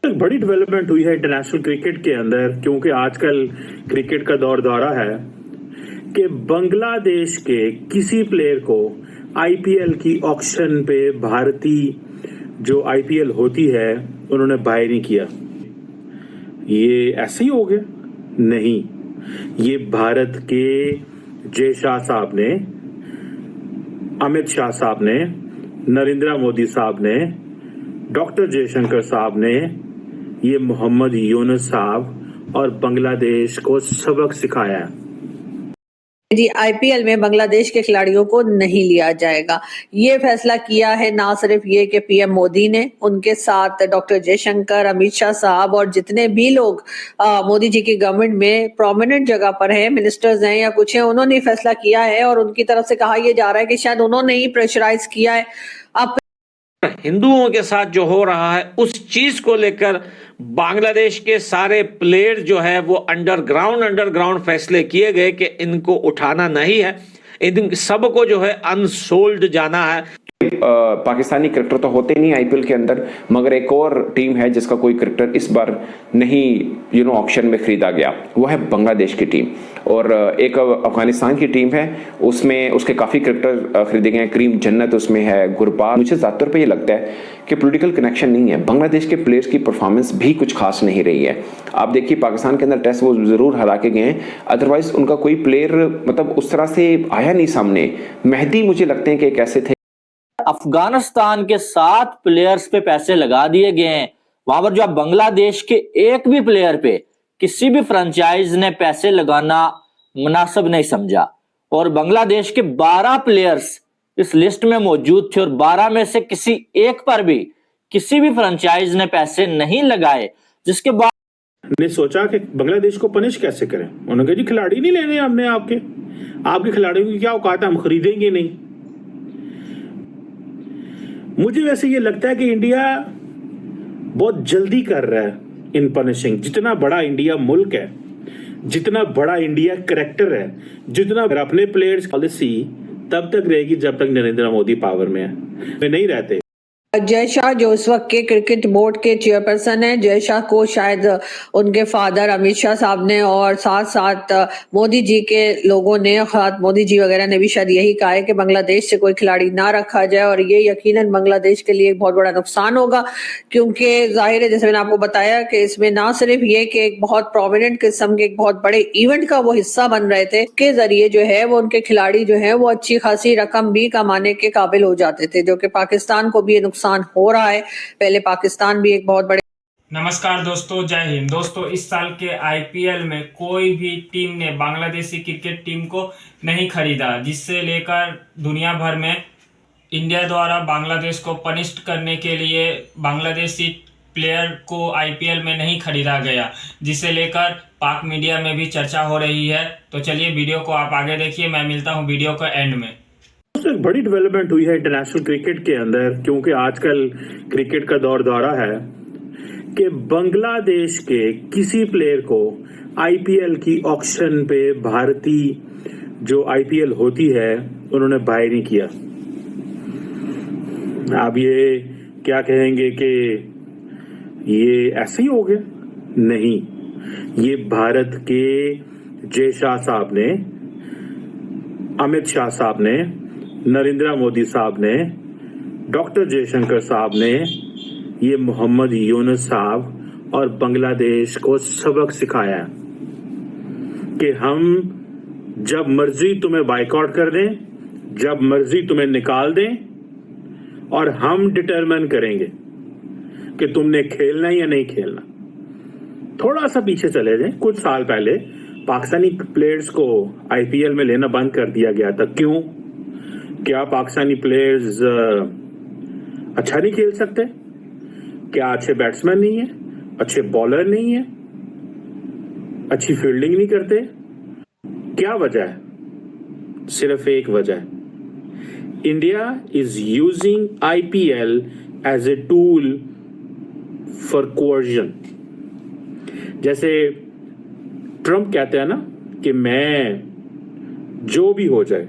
एक बड़ी डेवलपमेंट हुई है इंटरनेशनल क्रिकेट के अंदर, क्योंकि आजकल क्रिकेट का दौर दौरा है कि बांग्लादेश के किसी प्लेयर को आईपीएल की ऑक्शन पे भारतीय जो आईपीएल होती है उन्होंने बाय नहीं किया। ये ऐसे ही हो गया? नहीं, ये भारत के जय शाह साहब ने, अमित शाह साहब ने, नरेंद्र मोदी साहब ने, डॉक्टर जयशंकर साहब ने, ये मोहम्मद यूनुस साहब और बांग्लादेश को सबक सिखाया है। जी, आईपीएल में बांग्लादेश के खिलाड़ियों को नहीं लिया जाएगा। ये फैसला किया है ना सिर्फ ये कि पीएम मोदी ने, उनके साथ डॉक्टर जयशंकर, अमित शाह साहब और जितने भी लोग मोदी जी की गवर्नमेंट में प्रोमिनेंट जगह पर हैं, मिनिस्टर्स हैं या कुछ हैं, उन्होंने फैसला किया है और उनकी तरफ से कहा यह जा रहा है कि शायद उन्होंने ही प्रेशराइज किया है। अब हिंदुओं के साथ जो हो रहा है उस चीज को लेकर बांग्लादेश के सारे प्लेयर जो है वो अंडरग्राउंड फैसले किए गए कि इनको उठाना नहीं है, इन सबको जो है अनसोल्ड जाना है। पाकिस्तानी क्रिकेटर तो होते नहीं आईपीएल के अंदर, मगर एक और टीम है जिसका कोई क्रिकेटर इस बार नहीं ऑक्शन में खरीदा गया, वो है बांग्लादेश की टीम। और एक अफगानिस्तान की टीम है, उसमें उसके काफ़ी क्रिकेटर खरीदे गए हैं। करीम जन्नत उसमें है, गुरबाज। मुझे ज़्यादातर तौर पर ये लगता है कि पॉलिटिकल कनेक्शन नहीं है, बांग्लादेश के प्लेयर्स की परफॉर्मेंस भी कुछ खास नहीं रही है। आप देखिए पाकिस्तान के अंदर टेस्ट वो ज़रूर हरा के गए हैं, अदरवाइज उनका कोई प्लेयर मतलब उस तरह से आया नहीं सामने। मेहदी मुझे लगते हैं कि एक ऐसे थे। अफगानिस्तान के 7 प्लेयर्स पे पैसे लगा दिए गए हैं। वहां पर जो आप बांग्लादेश के एक भी प्लेयर पे किसी भी फ्रेंचाइज ने पैसे लगाना मुनासिब नहीं समझा, और बांग्लादेश के 12 प्लेयर्स इस लिस्ट में मौजूद थे और 12 में से किसी एक पर भी किसी भी फ्रेंचाइज ने पैसे नहीं लगाए, जिसके बाद ने सोचा कि बांग्लादेश को पनिश कैसे करें। उन्होंने कहा जी खिलाड़ी नहीं लेने हमने, आपके खिलाड़ियों की क्या औकात है, हम खरीदेंगे नहीं। मुझे वैसे ये लगता है कि इंडिया बहुत जल्दी कर रहा है इन पनिशिंग। जितना बड़ा इंडिया मुल्क है, जितना बड़ा इंडिया कैरेक्टर है, जितना अपने प्लेयर्स पॉलिसी तब तक रहेगी जब तक नरेंद्र मोदी पावर में है। वे नहीं रहते। जय शाह जो इस वक्त के क्रिकेट बोर्ड के चेयरपर्सन हैं, जय शाह को शायद उनके फादर अमित शाह साहब ने और साथ साथ मोदी जी के लोगों ने, खास मोदी जी वगैरह ने भी शायद यही कहा है कि बांग्लादेश से कोई खिलाड़ी ना रखा जाए, और ये यकीनन बांग्लादेश के लिए एक बहुत बड़ा नुकसान होगा, क्योंकि जाहिर है जैसे मैंने आपको बताया कि इसमें ना सिर्फ ये कि एक बहुत प्रोमिनेंट किस्म के एक बहुत बड़े इवेंट का वो हिस्सा बन रहे थे, के जरिए जो है वो उनके खिलाड़ी जो है वो अच्छी खासी रकम भी कमाने के काबिल हो जाते थे, जो कि पाकिस्तान को भी नुकसान हो रहा है। पहले पाकिस्तान भी एक बहुत बड़े। नमस्कार दोस्तों, जय हिंद। दोस्तों, इस साल के आईपीएल में कोई भी टीम ने बांग्लादेशी क्रिकेट टीम को नहीं खरीदा, जिससे लेकर दुनिया भर में इंडिया द्वारा बांग्लादेश को पनिश्ड करने के लिए बांग्लादेशी प्लेयर को आईपीएल में नहीं खरीदा गया, जिसे लेकर पाक मीडिया में भी चर्चा हो रही है। तो चलिए वीडियो को आप आगे देखिए, मैं मिलता हूँ वीडियो के एंड में। एक बड़ी डेवलपमेंट हुई है इंटरनेशनल क्रिकेट के अंदर, क्योंकि आजकल क्रिकेट का दौर दौरा है कि बांग्लादेश के किसी प्लेयर को आईपीएल की ऑक्शन पे भारतीय जो आईपीएल होती है उन्होंने बाय नहीं किया। आप ये क्या कहेंगे कि ये ऐसे ही हो गया? नहीं, ये भारत के जय शाह साहब ने, अमित शाह साहब ने, नरेंद्र मोदी साहब ने, डॉक्टर जयशंकर साहब ने, ये मोहम्मद यूनुस साहब और बांग्लादेश को सबक सिखाया कि हम जब मर्जी तुम्हें बाइकआउट कर दें, जब मर्जी तुम्हें निकाल दें, और हम डिटरमिन करेंगे कि तुमने खेलना या नहीं खेलना। थोड़ा सा पीछे चले जाएं, कुछ साल पहले पाकिस्तानी प्लेयर्स को आईपीएल में लेना बंद कर दिया गया था। क्यों? क्या पाकिस्तानी प्लेयर्स अच्छा नहीं खेल सकते? क्या अच्छे बैट्समैन नहीं है? अच्छे बॉलर नहीं है? अच्छी फील्डिंग नहीं करते? क्या वजह है? सिर्फ एक वजह है, India is using IPL as a tool for coercion. जैसे ट्रम्प कहते हैं ना कि मैं जो भी हो जाए,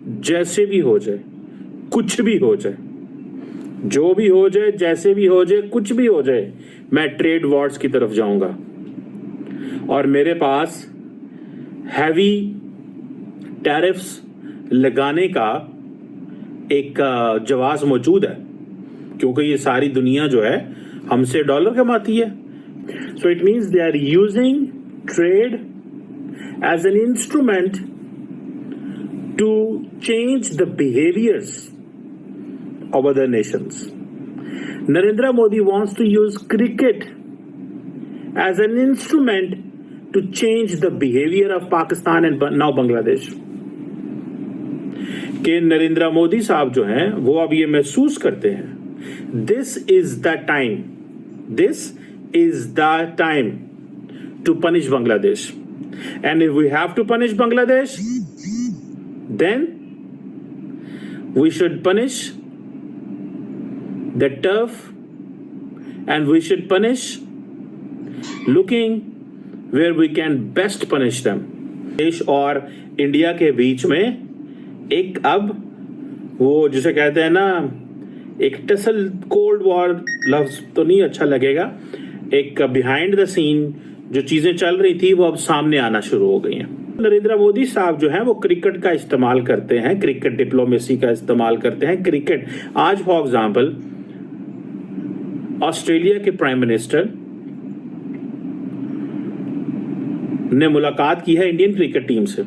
जैसे भी हो जाए, कुछ भी हो जाए, जो भी हो जाए, जैसे भी हो जाए, कुछ भी हो जाए, मैं ट्रेड वॉर्स की तरफ जाऊंगा और मेरे पास हैवी टैरिफ्स लगाने का एक जवाब मौजूद है, क्योंकि ये सारी दुनिया जो है हमसे डॉलर कमाती है. So it means they are using trade as an instrument to change the behaviours of other nations. Narendra Modi wants to use cricket as an instrument to change the behavior of Pakistan and now Bangladesh. कि नरेंद्र मोदी साहब जो हैं वो अब ये महसूस करते हैं, this is the time to punish Bangladesh. And if we have to punish Bangladesh, then we should punish the turf, and we should punish looking where we can best punish them. देश और India के बीच में एक अब वो जिसे कहते हैं ना, एक टसल, कोल्ड वॉर लफ्ज तो नहीं अच्छा लगेगा, एक बिहाइंड द सीन जो चीजें चल रही थी वो अब सामने आना शुरू हो गई हैं. नरेंद्र मोदी साहब जो हैं वो क्रिकेट का इस्तेमाल करते हैं, क्रिकेट डिप्लोमेसी का इस्तेमाल करते हैं. क्रिकेट आज फॉर एग्जाम्पल ऑस्ट्रेलिया के प्राइम मिनिस्टर ने मुलाकात की है इंडियन क्रिकेट टीम से.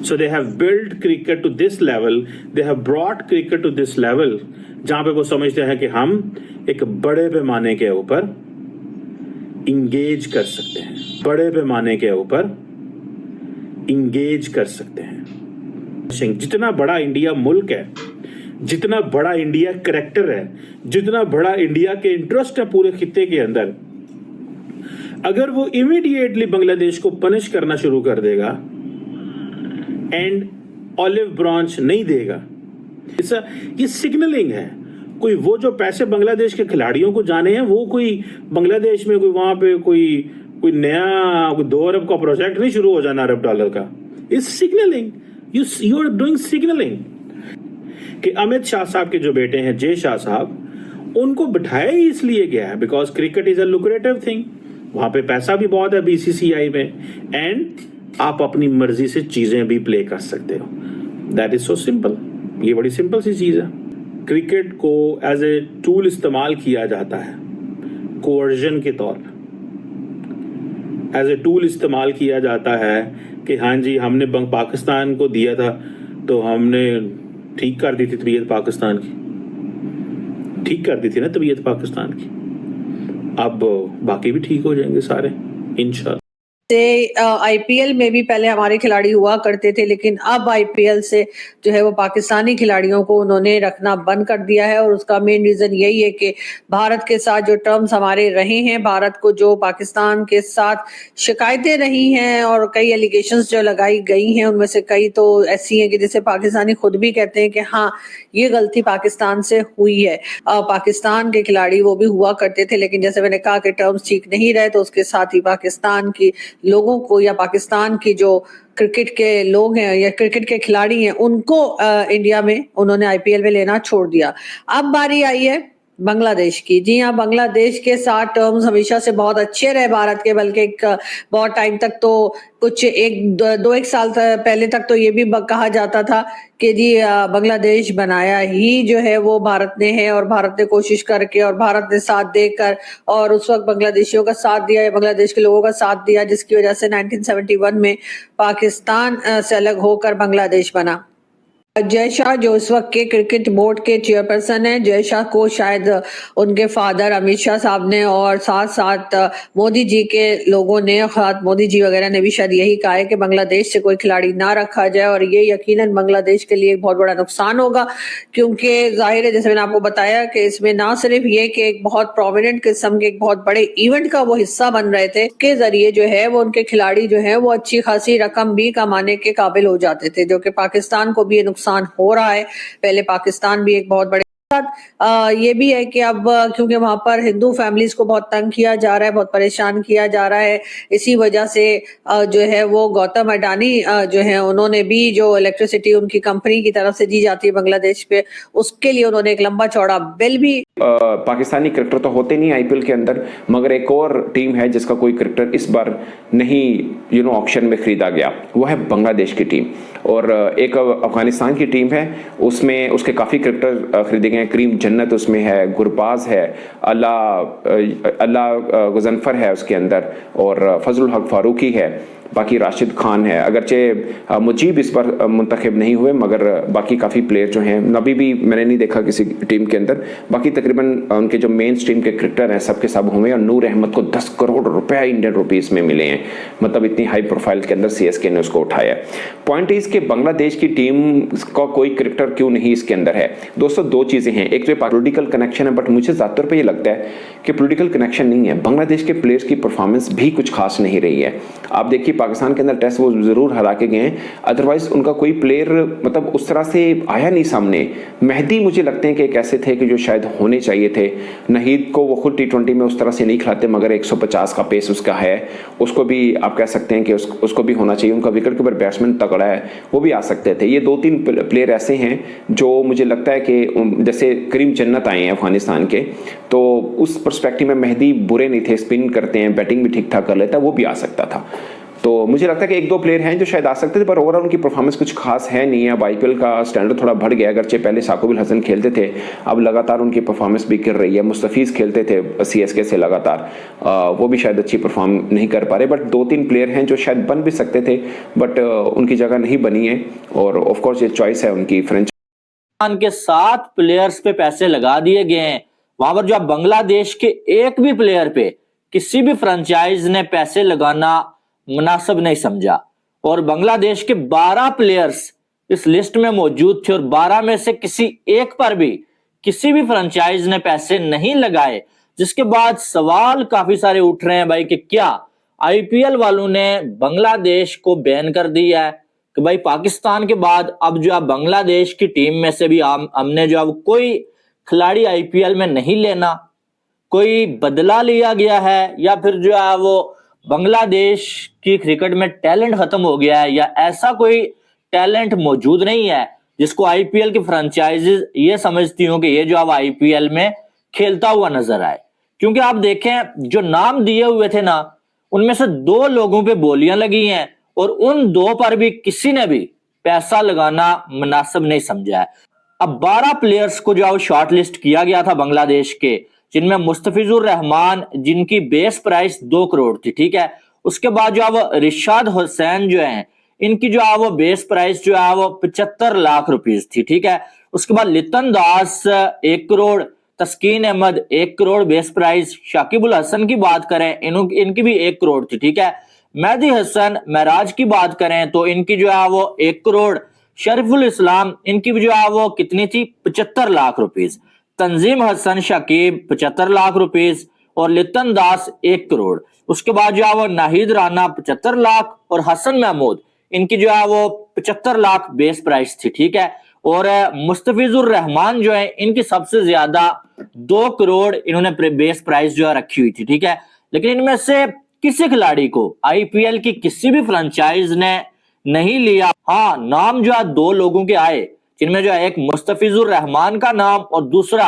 So they have build cricket to this level, they have brought cricket to this level, जहां पे वो समझते हैं कि हम एक बड़े पैमाने के ऊपर इंगेज कर सकते हैं, बड़े पैमाने के ऊपर इंगेज कर सकते हैं. जितना बड़ा इंडिया मुल्क है, जितना बड़ा इंडिया करैक्टर है, जितना बड़ा इंडिया के इंटरेस्ट है पूरे खित्ते के अंदर, अगर वो इमीडिएटली बांग्लादेश को पनिश करना शुरू कर देगा एंड ऑलिव ब्रांच नहीं देगा, ये सिग्नलिंग है. कोई वो जो पैसे बांग्लादेश के खिलाड़ियों को जाने हैं वो कोई बांग्लादेश में कोई वहां पे कोई नया 2 अरब का प्रोजेक्ट नहीं शुरू हो जाना, अरब डॉलर का. Is signalling, you are doing signalling. कि अमित शाह साहब के जो बेटे हैं जय शाह साहब, उनको बिठाया ही इसलिए गया है because cricket is a lucrative thing. वहां पे पैसा भी बहुत है बीसीसीआई में, एंड आप अपनी मर्जी से चीजें भी प्ले कर सकते हो. That is so simple. ये बड़ी सिंपल सी चीज है. क्रिकेट को एज ए टूल इस्तेमाल किया जाता है, कोवर्जन के तौर पर एज ए टूल इस्तेमाल किया जाता है कि हाँ जी हमने पाकिस्तान को दिया था तो हमने ठीक कर दी थी तबीयत पाकिस्तान की, ठीक कर दी थी ना तबीयत पाकिस्तान की, अब बाकी भी ठीक हो जाएंगे सारे इंशाल्लाह. आईपीएल में भी पहले हमारे खिलाड़ी हुआ करते थे, लेकिन अब आईपीएल से जो है वो पाकिस्तानी खिलाड़ियों को उन्होंने रखना बंद कर दिया है. और उसका मेन रीजन यही है कि भारत के साथ जो टर्म्स हमारे रहे हैं, भारत को जो पाकिस्तान के साथ शिकायतें रही हैं और कई एलिगेशंस जो लगाई गई हैं, उनमें से कई तो ऐसी हैं कि जिसे पाकिस्तानी खुद भी कहते हैं कि हाँ ये गलती पाकिस्तान से हुई है. पाकिस्तान के खिलाड़ी वो भी हुआ करते थे, लेकिन जैसे मैंने कहा कि टर्म्स ठीक नहीं रहे, तो उसके साथ ही पाकिस्तान की लोगों को या पाकिस्तान की जो क्रिकेट के लोग हैं या क्रिकेट के खिलाड़ी हैं उनको इंडिया में उन्होंने आईपीएल में लेना छोड़ दिया. अब बारी आई है बांग्लादेश की. जी हाँ, बांग्लादेश के साथ टर्म्स हमेशा से बहुत अच्छे रहे भारत के, बल्कि एक बहुत टाइम तक तो कुछ एक साल पहले तक तो ये भी कहा जाता था कि जी बांग्लादेश बनाया ही जो है वो भारत ने है, और भारत ने कोशिश करके और भारत ने साथ देकर और उस वक्त बांग्लादेशियों का साथ दिया, बांग्लादेश के लोगों का साथ दिया, जिसकी वजह से 1971 में पाकिस्तान से अलग होकर बांग्लादेश बना. जय शाह जो इस वक्त के क्रिकेट बोर्ड के चेयरपर्सन हैं, जय शाह को शायद उनके फादर अमित शाह साहब ने और साथ साथ मोदी जी के लोगों ने, खास मोदी जी वगैरह ने भी शायद यही कहा है कि बांग्लादेश से कोई खिलाड़ी ना रखा जाए. और ये यकीनन बांग्लादेश के लिए एक बहुत बड़ा नुकसान होगा, क्योंकि जाहिर है जैसे मैंने आपको बताया कि इसमें ना सिर्फ ये कि एक बहुत प्रोमिनेंट किस्म के एक बहुत बड़े इवेंट का वो हिस्सा बन रहे थे, के जरिए जो है वो उनके खिलाड़ी जो है वो अच्छी खासी रकम भी कमाने के काबिल हो जाते थे, जो कि पाकिस्तान को भी नुकसान हो रहा है. पहले पाकिस्तान भी एक बहुत बड़े ये भी है कि अब क्योंकि वहां पर हिंदू फैमिलीज को बहुत तंग किया जा रहा है, बहुत परेशान किया जा रहा है, इसी वजह से जो है वो गौतम अडानी जो है उन्होंने भी जो इलेक्ट्रिसिटी उनकी कंपनी की तरफ से दी जाती है बांग्लादेश पे, उसके लिए उन्होंने एक लंबा चौड़ा बिल भी पाकिस्तानी क्रिकेटर तो होते नहीं आईपीएल के अंदर, मगर एक और टीम है जिसका कोई क्रिकेटर इस बार नहीं ऑक्शन में खरीदा गया, वो है बांग्लादेश की टीम। और एक अफगानिस्तान की टीम है, उसमें उसके काफ़ी क्रिकेटर खरीदे गए हैं। करीम जन्नत उसमें है, गुरबाज है, अल्लाह गुजनफर है उसके अंदर, और फजलुल हक फारूकी है, बाकी राशिद खान है। अगरचे मुजीब इस बार मुंतखब नहीं हुए, मगर बाकी काफ़ी प्लेयर जो हैं, नबी भी मैंने नहीं देखा किसी टीम के अंदर। बाकी तकरीबन उनके जो मेन स्ट्रीम के क्रिकेटर हैं सब के सब हुए, और नूर अहमद को 10 करोड़ रुपए इंडियन रुपीस में मिले हैं। मतलब इतनी हाई प्रोफाइल के अंदर सीएसके ने उसको उठाया। पॉइंट इज कि बांग्लादेश की टीम का कोई क्रिकेटर क्यों नहीं इसके अंदर है। दोस्तों, दो चीज़ें हैं, एक तो पोलिटिकल कनेक्शन है, बट मुझे ज़्यादातर पर ये लगता है कि पोलिटिकल कनेक्शन नहीं है। बांग्लादेश के प्लेयर्स की परफॉर्मेंस भी कुछ खास नहीं रही है। आप देखिए, पाकिस्तान के अंदर टेस्ट वो जरूर हरा के गए हैं, अदरवाइज उनका कोई प्लेयर मतलब उस तरह से आया नहीं सामने। मेहदी मुझे लगते हैं कि एक ऐसे थे कि जो शायद होने चाहिए थे। नहीद को वो खुद टी20 में उस तरह से नहीं खिलाते, मगर 150 का पेस उसका है, उसको भी आप कह सकते हैं कि उसको भी होना चाहिए। उनका विकेट कीपर बैट्समैन तगड़ा है, वो भी आ सकते थे। ये 2-3 प्लेयर ऐसे हैं जो मुझे लगता है कि जैसे करीम जन्नत आए हैं अफगानिस्तान के, तो उस पर्सपेक्टिव में मेहदी बुरे नहीं थे, स्पिन करते हैं, बैटिंग भी ठीक ठाक कर लेता है, वो भी आ सकता था। तो मुझे लगता है कि 1-2 प्लेयर हैं जो शायद आ सकते थे, पर ओवरऑल उनकी परफॉर्मेंस कुछ खास है नहीं है। अब आईपीएल का स्टैंडर्ड थोड़ा बढ़ गया, अगरचे पहले साकिब अल हसन खेलते थे, अब लगातार उनकी परफॉर्मेंस भी गिर रही है। मुस्तफीज खेलते थे सीएसके से लगातार, वो भी शायद अच्छी परफॉर्म नहीं कर पा रहे। बट 2-3 प्लेयर हैं जो शायद बन भी सकते थे, बट उनकी जगह नहीं बनी है, और ऑफकोर्स ये चॉइस है उनकी। फ्रेंच के 7 प्लेयर्स पे पैसे लगा दिए गए हैं। वहां पर जो बांग्लादेश के एक भी प्लेयर पे किसी भी फ्रेंचाइज ने पैसे लगाना मुनासिब नहीं समझा, और बांग्लादेश के 12 प्लेयर्स इस लिस्ट में मौजूद थे, और 12 में से किसी एक पर भी किसी भी फ्रेंचाइज ने पैसे नहीं लगाए। जिसके बाद सवाल काफी सारे उठ रहे हैं भाई कि क्या आईपीएल वालों ने बांग्लादेश को बैन कर दिया है, कि भाई पाकिस्तान के बाद अब जो बांग्लादेश की टीम में से भी हमने जो कोई खिलाड़ी आईपीएल में नहीं लेना, कोई बदला लिया गया है, या फिर जो है वो बांग्लादेश की क्रिकेट में टैलेंट खत्म हो गया है, या ऐसा कोई टैलेंट मौजूद नहीं है जिसको आईपीएल की फ्रेंचाइजीज ये समझती हो कि ये जो अब आईपीएल में खेलता हुआ नजर आए। क्योंकि आप देखें जो नाम दिए हुए थे ना, उनमें से 2 लोगों पे बोलियां लगी हैं, और उन 2 पर भी किसी ने भी पैसा लगाना मुनासिब नहीं समझा है। अब 12 प्लेयर्स को जो शॉर्ट लिस्ट किया गया था बांग्लादेश के, जिनमें मुस्तफिजुर रहमान जिनकी बेस प्राइस 2 करोड़ थी, ठीक है। उसके बाद जो अब रिशाद हुसैन जो हैं, इनकी जो है वो बेस प्राइस जो है वो 75 लाख रुपीस थी, ठीक है। उसके बाद लितन दास 1 करोड़, तस्कीन अहमद 1 करोड़ बेस प्राइस। शाकिब उल हसन की बात करें, इनकी भी 1 करोड़ थी, ठीक है। मेहदी हसन महराज की बात करें तो इनकी जो है वो 1 करोड़। शरीफुल इस्लाम इनकी भी जो है वो कितनी थी, 75 लाख रुपीस। तंजीम हसन शकीब 75 लाख रुपीस, और लितन दास 1 करोड़। उसके बाद जो है वो नाहिद राना 75 लाख, और हसन महमूद इनकी जो है वो 75 लाख बेस प्राइस थी, ठीक है। और मुस्तफिजुर रहमान जो है, इनकी सबसे ज्यादा 2 करोड़ इन्होंने बेस प्राइस जो है रखी हुई थी, ठीक है। लेकिन इनमें से किसी खिलाड़ी को आईपीएल की किसी भी फ्रेंचाइज ने नहीं लिया। हाँ, नाम जो है 2 लोगों के आए, जिनमें जो है एक मुस्तफिजुर रहमान का नाम और दूसरा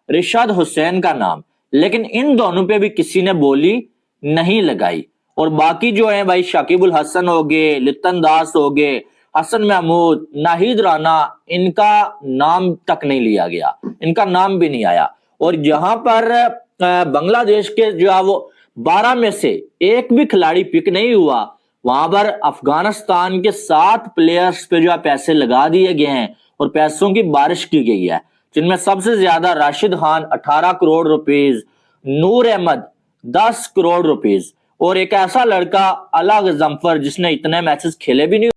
रिशाद हुसैन का नाम, लेकिन इन दोनों पे भी किसी ने बोली नहीं लगाई। और बाकी जो है भाई शाकिब उल हसन हो गए, लितन दास हो गए, हसन महमूद, नाहिद राना, इनका नाम तक नहीं लिया गया, इनका नाम भी नहीं आया। और जहां पर बांग्लादेश के जो है वो 12 में से एक भी खिलाड़ी पिक नहीं हुआ, वहां पर अफगानिस्तान के 7 प्लेयर्स पे जो है पैसे लगा दिए गए हैं, और पैसों की बारिश की गई है, जिनमें सबसे ज्यादा राशिद खान 18 करोड़ रुपीस, नूर अहमद 10 करोड़ रुपीस, और एक ऐसा लड़का अला गजनफर जिसने इतने मैचेस खेले भी नहीं।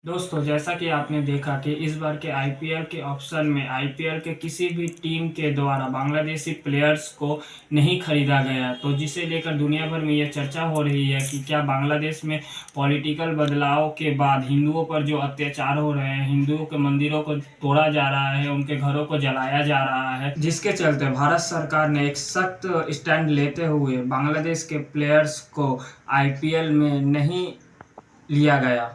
दोस्तों, जैसा कि आपने देखा कि इस बार के आईपीएल के ऑप्शन में आईपीएल के किसी भी टीम के द्वारा बांग्लादेशी प्लेयर्स को नहीं खरीदा गया, तो जिसे लेकर दुनिया भर में ये चर्चा हो रही है कि क्या बांग्लादेश में पॉलिटिकल बदलाव के बाद हिंदुओं पर जो अत्याचार हो रहे हैं, हिंदुओं के मंदिरों को तोड़ा जा रहा है, उनके घरों को जलाया जा रहा है, जिसके चलते भारत सरकार ने एक सख्त स्टैंड लेते हुए बांग्लादेश के प्लेयर्स को आईपीएल में नहीं लिया गया।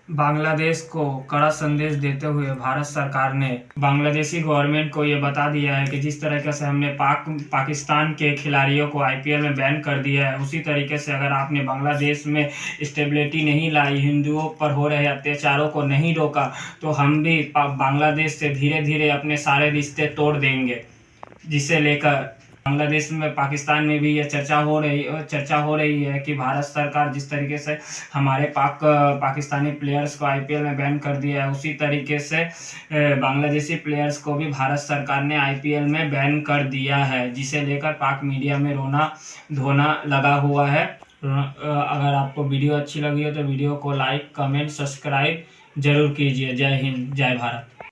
बांग्लादेश को कड़ा संदेश देते हुए भारत सरकार ने बांग्लादेशी गवर्नमेंट को ये बता दिया है कि जिस तरीके से हमने पाकिस्तान के खिलाड़ियों को आईपीएल में बैन कर दिया है, उसी तरीके से अगर आपने बांग्लादेश में स्टेबिलिटी नहीं लाई, हिंदुओं पर हो रहे अत्याचारों को नहीं रोका, तो हम भी बांग्लादेश से धीरे धीरे अपने सारे रिश्ते तोड़ देंगे। जिसे लेकर बांग्लादेश में, पाकिस्तान में भी ये चर्चा हो रही है कि भारत सरकार जिस तरीके से हमारे पाकिस्तानी प्लेयर्स को आईपीएल में बैन कर दिया है, उसी तरीके से बांग्लादेशी प्लेयर्स को भी भारत सरकार ने आईपीएल में बैन कर दिया है, जिसे लेकर पाक मीडिया में रोना धोना लगा हुआ है। अगर आपको वीडियो अच्छी लगी हो तो वीडियो को लाइक, कमेंट, सब्सक्राइब जरूर कीजिए। जय हिंद, जय भारत।